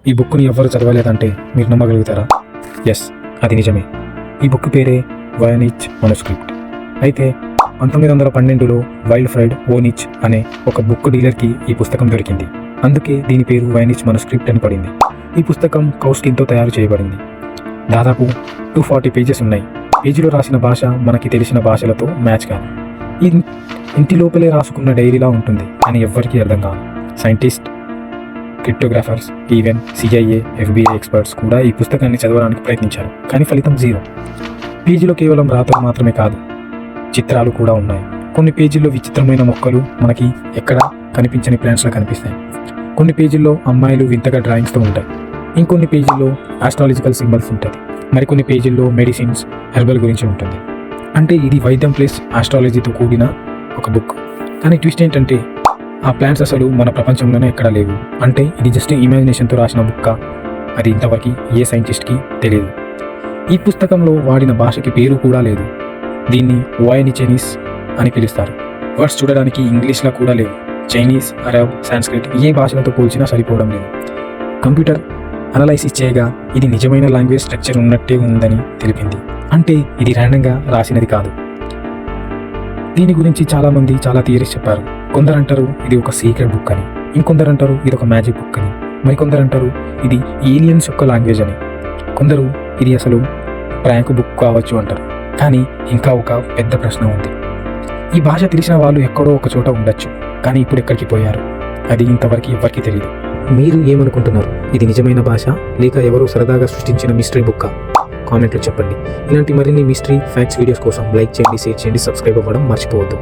ఈ బుక్ని ఎవ్వరు చదవలేదంటే మీరు నమ్మగలుగుతారా? ఎస్, అది నిజమే. ఈ బుక్ పేరే వయనిచ్ మనుస్క్రిప్ట్. అయితే 1912లో వైల్ఫ్రెడ్ వోనిచ్ అనే ఒక బుక్ డీలర్కి ఈ పుస్తకం దొరికింది. అందుకే దీని పేరు వయనిచ్ మనుస్క్రిప్ట్ అని పడింది. ఈ పుస్తకం కౌస్కిన్తో తయారు చేయబడింది. దాదాపు 240 పేజెస్ ఉన్నాయి. పేజీలో రాసిన భాష మనకి తెలిసిన భాషలతో మ్యాచ్ కాదు. ఈ ఇంటి లోపలే రాసుకున్న డైరీలా ఉంటుంది అని ఎవ్వరికీ అర్థం కాదు. Scientist, cryptographers, even CIA, FBI experts కూడా ఈ పుస్తకాన్ని చదవడానికి ప్రయత్నించారు, కానీ ఫలితం జీరో. పేజీలో కేవలం రాతలు మాత్రమే కాదు, చిత్రాలు కూడా ఉన్నాయి. కొన్ని పేజీల్లో విచిత్రమైన మొక్కలు మనకి ఎక్కడ కనిపించని ప్లాంట్స్లా కనిపిస్తాయి. కొన్ని పేజీల్లో అమ్మాయిలు వింతగా డ్రాయింగ్స్తో ఉంటాయి. ఇంకొన్ని పేజీల్లో ఆస్ట్రాలజికల్ సింబల్స్ ఉంటుంది. మరికొన్ని పేజీల్లో మెడిసిన్స్, హెర్బల్ గురించి ఉంటుంది. అంటే ఇది వైద్యం ప్లస్ ఆస్ట్రాలజీతో కూడిన ఒక బుక్. కానీ ట్విస్ట్ ఏంటంటే ఆ ప్లాంట్స్ అసలు మన ప్రపంచంలోనే ఎక్కడా లేవు. అంటే ఇది జస్ట్ ఇమాజినేషన్తో రాసిన బుక్క. అది ఇంతవరకు ఏ సైంటిస్ట్కి తెలియదు. ఈ పుస్తకంలో వాడిన భాషకి పేరు కూడా లేదు. దీన్ని వయనిచెనీస్ అని పిలుస్తారు. వర్డ్స్ చూడడానికి ఇంగ్లీష్లో కూడా లేవు. చైనీస్, అరబ్, సాంస్క్రిట్ ఏ భాషలతో పోల్చినా సరిపోవడం లేదు. కంప్యూటర్ అనలైసిస్ చేయగా ఇది నిజమైన లాంగ్వేజ్ స్ట్రక్చర్ ఉన్నట్టే ఉందని తెలిపింది. అంటే ఇది ర్యాండంగా రాసినది కాదు. దీని గురించి చాలామంది చాలా థియరీస్ చెప్పారు. కొందరు అంటారు ఇది ఒక సీక్రెట్ బుక్ అని, ఇంకొందరు అంటారు ఇది ఒక మ్యాజిక్ బుక్ అని, మరికొందరు అంటారు ఇది ఏలియన్స్ యొక్క లాంగ్వేజ్ అని, కొందరు ఇది అసలు ప్రాంక్ బుక్ కావచ్చు అంటారు. కానీ ఇంకా ఒక పెద్ద ప్రశ్న ఉంది. ఈ భాష తెలిసిన వాళ్ళు ఎక్కడో ఒక చోట ఉండొచ్చు, కానీ ఇప్పుడు ఎక్కడికి పోయారు అది ఇంతవరకు ఎవరికి తెలియదు. మీరు ఏమనుకుంటున్నారు? ఇది నిజమైన భాష లేక ఎవరో సరదాగా సృష్టించిన మిస్టరీ బుక్కా? కామెంట్లో చెప్పండి. ఇలాంటి మరిన్ని మిస్టరీ ఫ్యాక్ట్స్ వీడియోస్ కోసం లైక్ చేయండి, షేర్ చేయండి, సబ్స్క్రైబ్ అవ్వడం మర్చిపోవద్దు.